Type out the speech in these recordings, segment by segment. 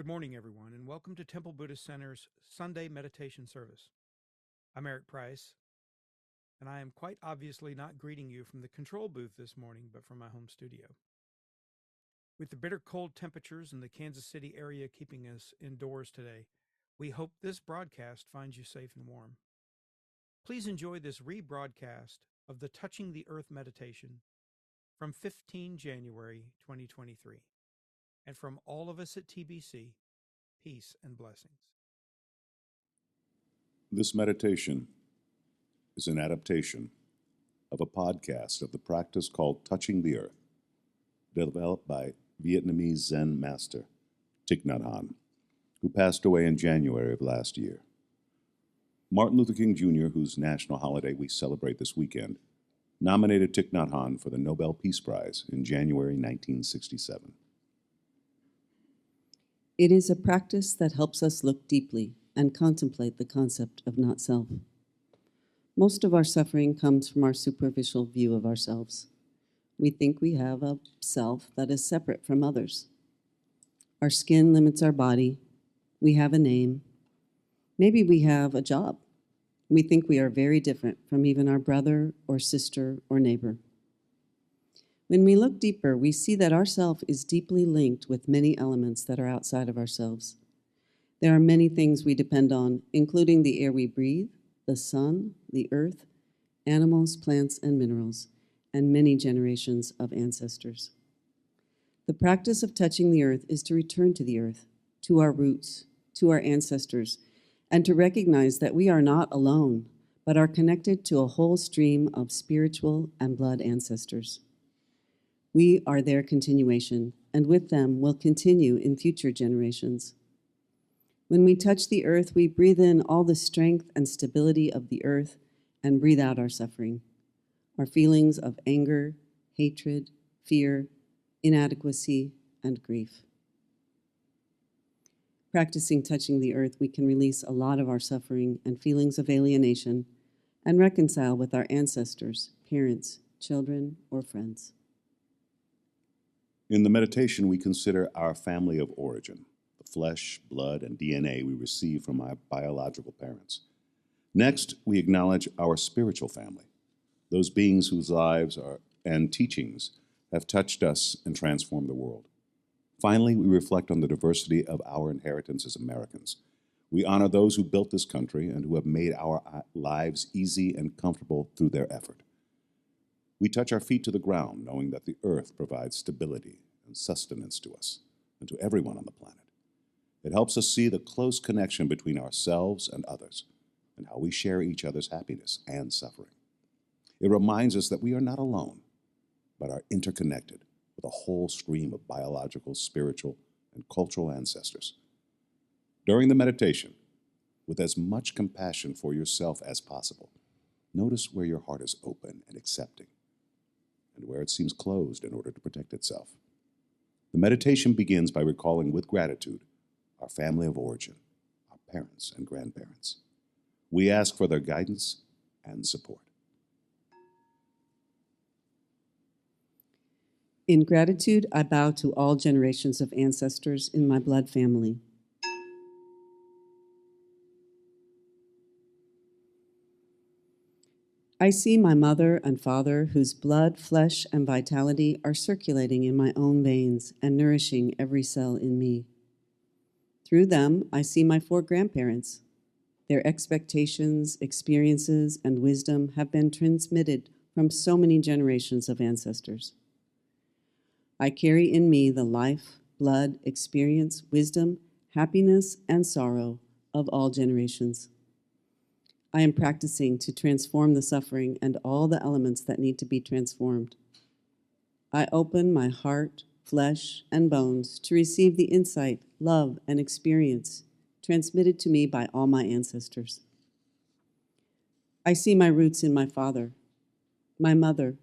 Good morning, everyone, and welcome to Temple Buddhist Center's Sunday meditation service. I'm Eric Price, and I am quite obviously not greeting you from the control booth this morning, but from my home studio. With the bitter cold temperatures in the Kansas City area keeping us indoors today, we hope this broadcast finds you safe and warm. Please enjoy this rebroadcast of the Touching the Earth meditation from 15 January 2023. And from all of us at TBC, peace and blessings. This meditation is an adaptation of a podcast of the practice called Touching the Earth, developed by Vietnamese Zen master Thich Nhat Hanh, who passed away in January of last year. Martin Luther King Jr., whose national holiday we celebrate this weekend, nominated Thich Nhat Hanh for the Nobel Peace Prize in January 1967. It is a practice that helps us look deeply and contemplate the concept of not-self. Most of our suffering comes from our superficial view of ourselves. We think we have a self that is separate from others. Our skin limits our body. We have a name. Maybe we have a job. We think we are very different from even our brother or sister or neighbor. When we look deeper, we see that our self is deeply linked with many elements that are outside of ourselves. There are many things we depend on, including the air we breathe, the sun, the earth, animals, plants, and minerals, and many generations of ancestors. The practice of touching the earth is to return to the earth, to our roots, to our ancestors, and to recognize that we are not alone, but are connected to a whole stream of spiritual and blood ancestors. We are their continuation, and with them will continue in future generations. When we touch the earth, we breathe in all the strength and stability of the earth and breathe out our suffering, our feelings of anger, hatred, fear, inadequacy, and grief. Practicing touching the earth, we can release a lot of our suffering and feelings of alienation and reconcile with our ancestors, parents, children, or friends. In the meditation, we consider our family of origin, the flesh, blood, and DNA we receive from our biological parents. Next, we acknowledge our spiritual family, those beings whose lives and teachings have touched us and transformed the world. Finally, we reflect on the diversity of our inheritance as Americans. We honor those who built this country and who have made our lives easy and comfortable through their effort. We touch our feet to the ground, knowing that the earth provides stability and sustenance to us and to everyone on the planet. It helps us see the close connection between ourselves and others and how we share each other's happiness and suffering. It reminds us that we are not alone, but are interconnected with a whole stream of biological, spiritual, and cultural ancestors. During the meditation, with as much compassion for yourself as possible, notice where your heart is open and accepting, and where it seems closed in order to protect itself. The meditation begins by recalling with gratitude our family of origin, our parents and grandparents. We ask for their guidance and support. In gratitude, I bow to all generations of ancestors in my blood family. I see my mother and father whose blood, flesh, and vitality are circulating in my own veins and nourishing every cell in me. Through them, I see my 4 grandparents. Their expectations, experiences, and wisdom have been transmitted from so many generations of ancestors. I carry in me the life, blood, experience, wisdom, happiness, and sorrow of all generations. I am practicing to transform the suffering and all the elements that need to be transformed. I open my heart, flesh, and bones to receive the insight, love, and experience transmitted to me by all my ancestors. I see my roots in my father, my mother,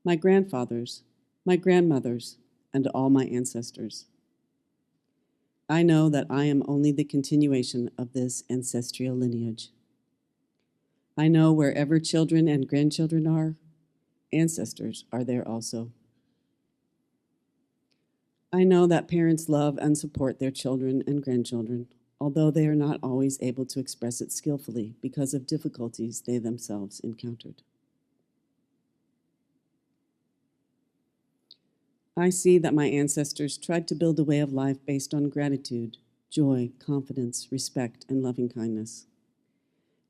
my grandfathers, my grandmothers, and all my ancestors. I know that I am only the continuation of this ancestral lineage. I know wherever children and grandchildren are, ancestors are there also. I know that parents love and support their children and grandchildren, although they are not always able to express it skillfully because of difficulties they themselves encountered. I see that my ancestors tried to build a way of life based on gratitude, joy, confidence, respect, and loving kindness.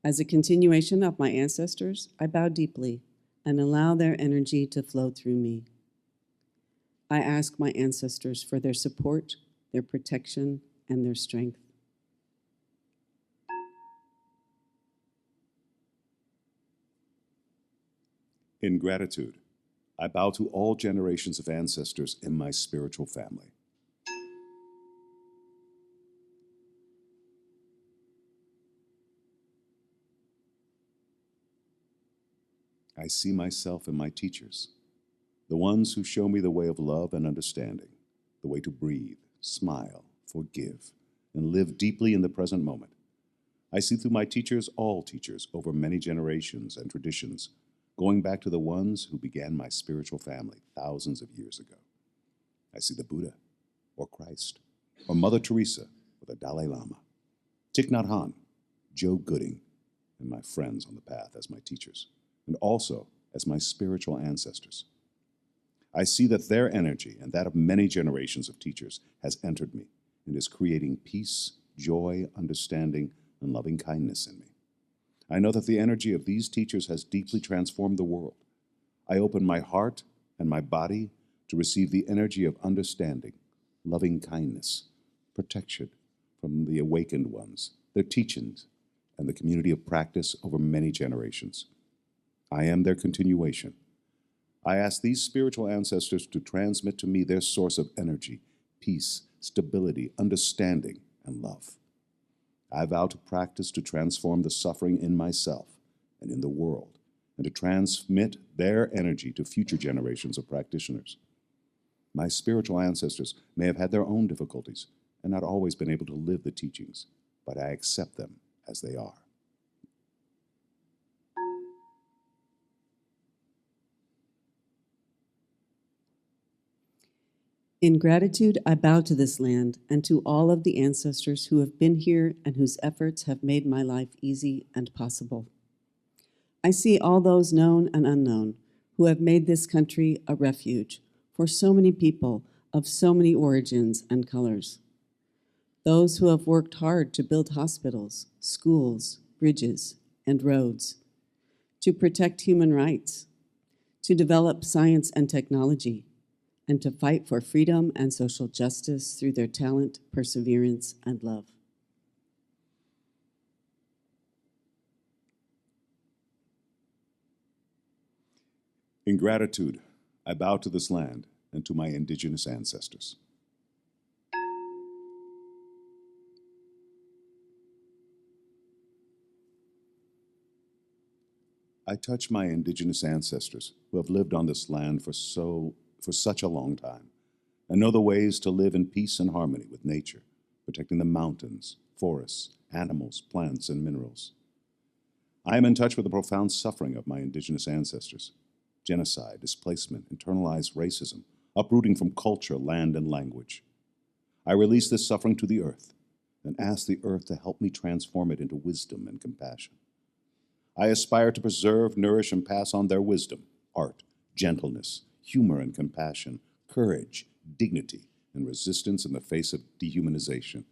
As a continuation of my ancestors, I bow deeply and allow their energy to flow through me. I ask my ancestors for their support, their protection, and their strength. In gratitude, I bow to all generations of ancestors in my spiritual family. I see myself in my teachers, the ones who show me the way of love and understanding, the way to breathe, smile, forgive, and live deeply in the present moment. I see through my teachers all teachers over many generations and traditions, going back to the ones who began my spiritual family thousands of years ago. I see the Buddha, or Christ, or Mother Teresa, or the Dalai Lama, Thich Nhat Hanh, Joe Gooding, and my friends on the path as my teachers, and also as my spiritual ancestors. I see that their energy and that of many generations of teachers has entered me and is creating peace, joy, understanding, and loving kindness in me. I know that the energy of these teachers has deeply transformed the world. I open my heart and my body to receive the energy of understanding, loving kindness, protection from the awakened ones, their teachings, and the community of practice over many generations. I am their continuation. I ask these spiritual ancestors to transmit to me their source of energy, peace, stability, understanding, and love. I vow to practice to transform the suffering in myself and in the world, and to transmit their energy to future generations of practitioners. My spiritual ancestors may have had their own difficulties and not always been able to live the teachings, but I accept them as they are. In gratitude, I bow to this land and to all of the ancestors who have been here and whose efforts have made my life easy and possible. I see all those known and unknown who have made this country a refuge for so many people of so many origins and colors. Those who have worked hard to build hospitals, schools, bridges, and roads, to protect human rights, to develop science and technology, and to fight for freedom and social justice through their talent, perseverance, and love. In gratitude, I bow to this land and to my indigenous ancestors. I touch my indigenous ancestors who have lived on this land for such a long time and know the ways to live in peace and harmony with nature, protecting the mountains, forests, animals, plants, and minerals. I am in touch with the profound suffering of my indigenous ancestors: genocide, displacement, internalized racism, uprooting from culture, land, and language. I release this suffering to the earth and ask the earth to help me transform it into wisdom and compassion. I aspire to preserve, nourish, and pass on their wisdom, art, gentleness, humor and compassion, courage, dignity, and resistance in the face of dehumanization,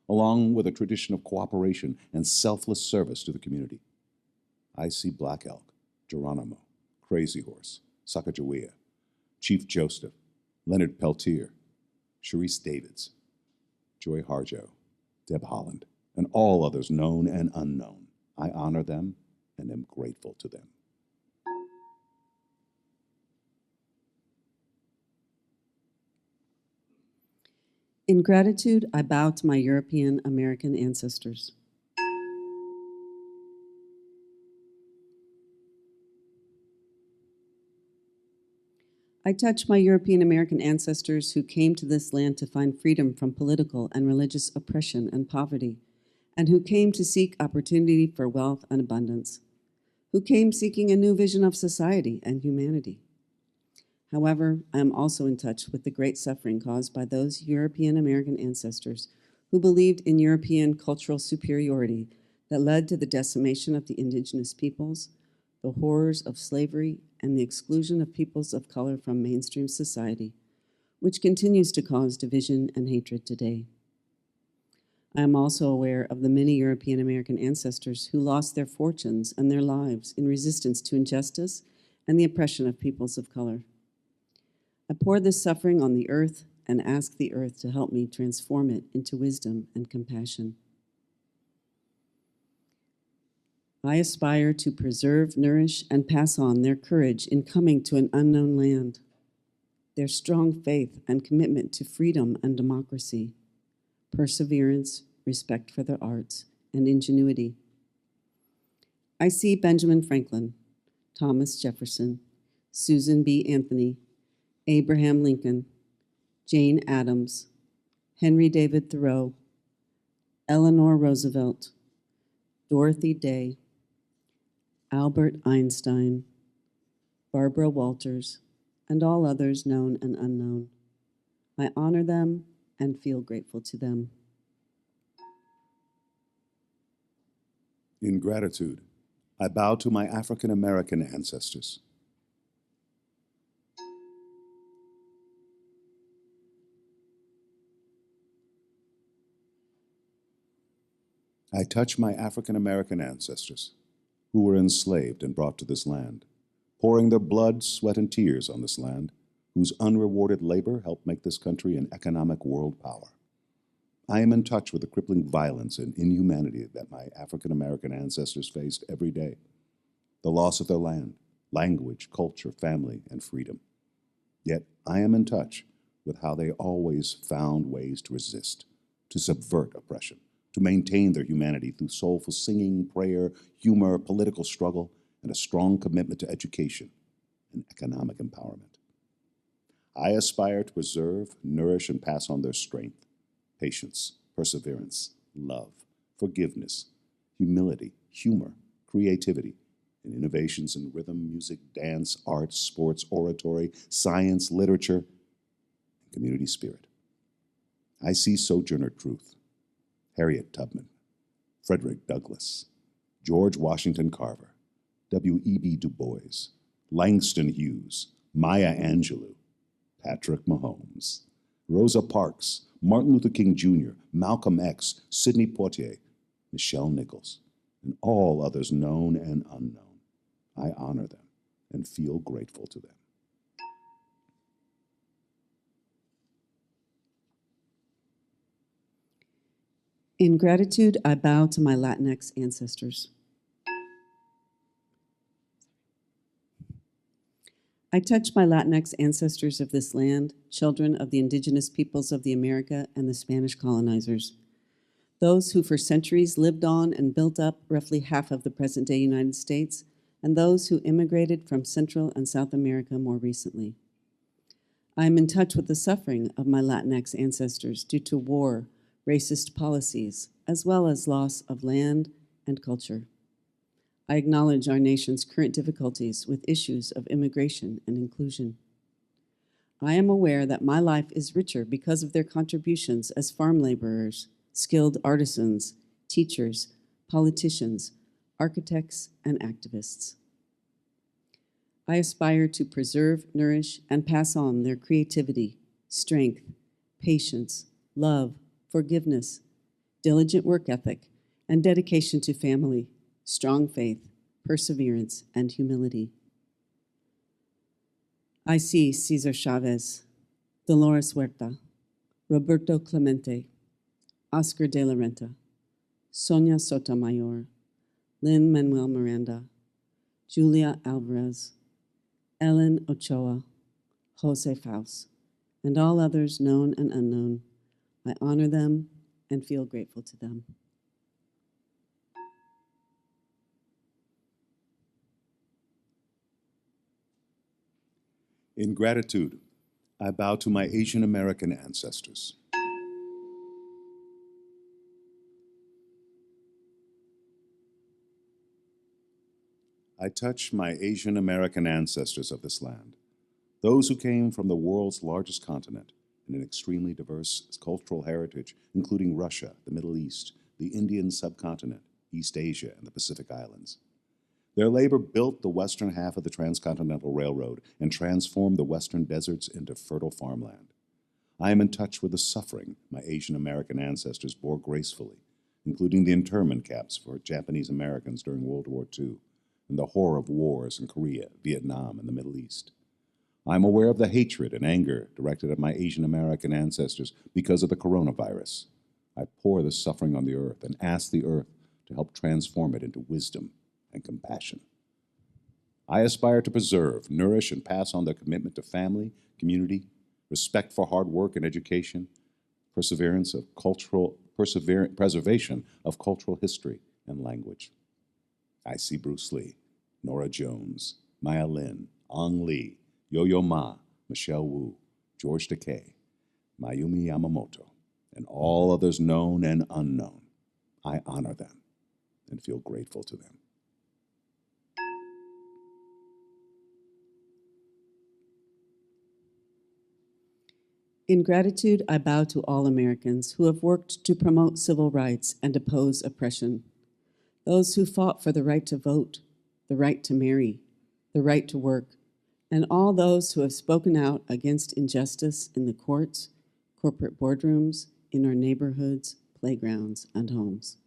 along with a tradition of cooperation and selfless service to the community. I see Black Elk, Geronimo, Crazy Horse, Sacagawea, Chief Joseph, Leonard Peltier, Sharice Davids, Joy Harjo, Deb Holland, and all others known and unknown. I honor them and am grateful to them. In gratitude, I bow to my European American ancestors. I touch my European American ancestors who came to this land to find freedom from political and religious oppression and poverty, and who came to seek opportunity for wealth and abundance, who came seeking a new vision of society and humanity. However, I am also in touch with the great suffering caused by those European American ancestors who believed in European cultural superiority that led to the decimation of the indigenous peoples, the horrors of slavery, and the exclusion of peoples of color from mainstream society, which continues to cause division and hatred today. I am also aware of the many European American ancestors who lost their fortunes and their lives in resistance to injustice and the oppression of peoples of color. I pour this suffering on the earth and ask the earth to help me transform it into wisdom and compassion. I aspire to preserve, nourish, and pass on their courage in coming to an unknown land, their strong faith and commitment to freedom and democracy, perseverance, respect for the arts, and ingenuity. I see Benjamin Franklin, Thomas Jefferson, Susan B. Anthony, Abraham Lincoln, Jane Addams, Henry David Thoreau, Eleanor Roosevelt, Dorothy Day, Albert Einstein, Barbara Walters, and all others known and unknown. I honor them and feel grateful to them. In gratitude, I bow to my African American ancestors. I touch my African American ancestors who were enslaved and brought to this land, pouring their blood, sweat, and tears on this land, whose unrewarded labor helped make this country an economic world power. I am in touch with the crippling violence and inhumanity that my African American ancestors faced every day. The loss of their land, language, culture, family, and freedom. Yet I am in touch with how they always found ways to resist, to subvert oppression, to maintain their humanity through soulful singing, prayer, humor, political struggle, and a strong commitment to education and economic empowerment. I aspire to preserve, nourish, and pass on their strength, patience, perseverance, love, forgiveness, humility, humor, creativity, and innovations in rhythm, music, dance, arts, sports, oratory, science, literature, and community spirit. I see Sojourner Truth, Harriet Tubman, Frederick Douglass, George Washington Carver, W.E.B. Du Bois, Langston Hughes, Maya Angelou, Patrick Mahomes, Rosa Parks, Martin Luther King Jr., Malcolm X, Sidney Poitier, Michelle Nichols, and all others known and unknown. I honor them and feel grateful to them. In gratitude, I bow to my Latinx ancestors. I touch my Latinx ancestors of this land, children of the indigenous peoples of the America and the Spanish colonizers, those who for centuries lived on and built up roughly half of the present-day United States, and those who immigrated from Central and South America more recently. I am in touch with the suffering of my Latinx ancestors due to war, racist policies, as well as loss of land and culture. I acknowledge our nation's current difficulties with issues of immigration and inclusion. I am aware that my life is richer because of their contributions as farm laborers, skilled artisans, teachers, politicians, architects, and activists. I aspire to preserve, nourish, and pass on their creativity, strength, patience, love, forgiveness, diligent work ethic, and dedication to family, strong faith, perseverance, and humility. I see Cesar Chavez, Dolores Huerta, Roberto Clemente, Oscar de la Renta, Sonia Sotomayor, Lin-Manuel Miranda, Julia Alvarez, Ellen Ochoa, Jose Faust, and all others known and unknown. I honor them and feel grateful to them. In gratitude, I bow to my Asian American ancestors. I touch my Asian American ancestors of this land, those who came from the world's largest continent and an extremely diverse cultural heritage, including Russia, the Middle East, the Indian subcontinent, East Asia, and the Pacific Islands. Their labor built the western half of the Transcontinental Railroad and transformed the western deserts into fertile farmland. I am in touch with the suffering my Asian American ancestors bore gracefully, including the internment camps for Japanese Americans during World War II and the horror of wars in Korea, Vietnam, and the Middle East. I am aware of the hatred and anger directed at my Asian American ancestors because of the coronavirus. I pour this suffering on the earth and ask the earth to help transform it into wisdom and compassion. I aspire to preserve, nourish, and pass on the commitment to family, community, respect for hard work and education, preservation of cultural history and language. I see Bruce Lee, Nora Jones, Maya Lin, Ang Lee, Yo-Yo Ma, Michelle Wu, George Takei, Mayumi Yamamoto, and all others known and unknown. I honor them and feel grateful to them. In gratitude, I bow to all Americans who have worked to promote civil rights and oppose oppression, those who fought for the right to vote, the right to marry, the right to work, and all those who have spoken out against injustice in the courts, corporate boardrooms, in our neighborhoods, playgrounds, and homes.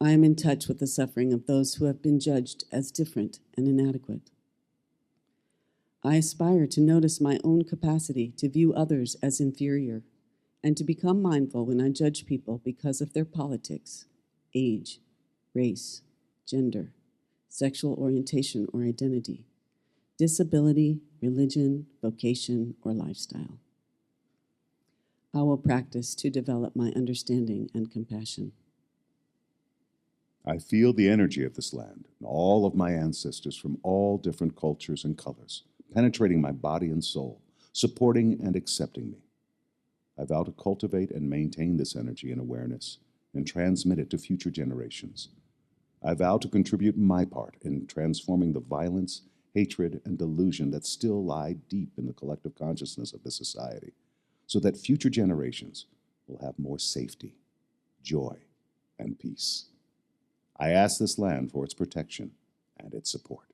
I am in touch with the suffering of those who have been judged as different and inadequate. I aspire to notice my own capacity to view others as inferior and to become mindful when I judge people because of their politics, age, race, gender, sexual orientation or identity, disability, religion, vocation, or lifestyle. I will practice to develop my understanding and compassion. I feel the energy of this land and all of my ancestors from all different cultures and colors, penetrating my body and soul, supporting and accepting me. I vow to cultivate and maintain this energy and awareness and transmit it to future generations. I vow to contribute my part in transforming the violence, hatred, and delusion that still lie deep in the collective consciousness of this society, so that future generations will have more safety, joy, and peace. I ask this land for its protection and its support.